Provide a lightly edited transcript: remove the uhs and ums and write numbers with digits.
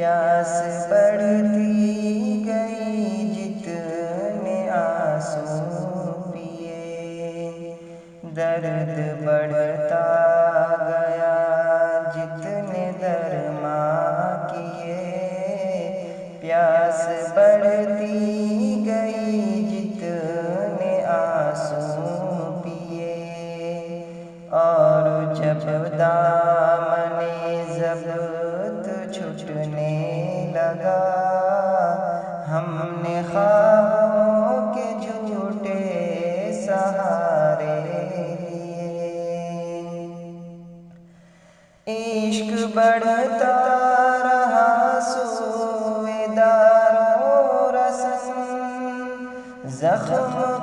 پیاس بڑھتی گئی جتنے آنسو پیے، درد بڑھتا گیا جتنے درماں کیے، پیاس بڑھتی گئی جتنے آنسو پیے، اور جب دامن ضبط چھٹنے لگا، ہم نے خوابوں کے جھوٹے سہارے لیے، عشق بڑھتا رہا سوئے دار و رسن، زخم